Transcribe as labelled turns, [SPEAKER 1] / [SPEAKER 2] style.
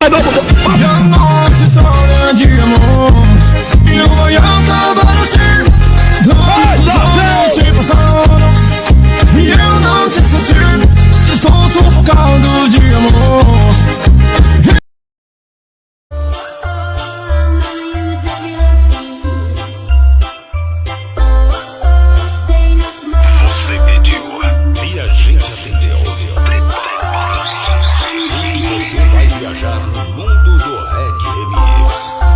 [SPEAKER 1] E a nossa história de amor não vai acabar assim. Dois anos se passaram e eu não te esqueci. Estou sufocado de amor.
[SPEAKER 2] Você pediu e a gente atendeu. Prepare-se. Você vai viajar no mundo do reggae remix.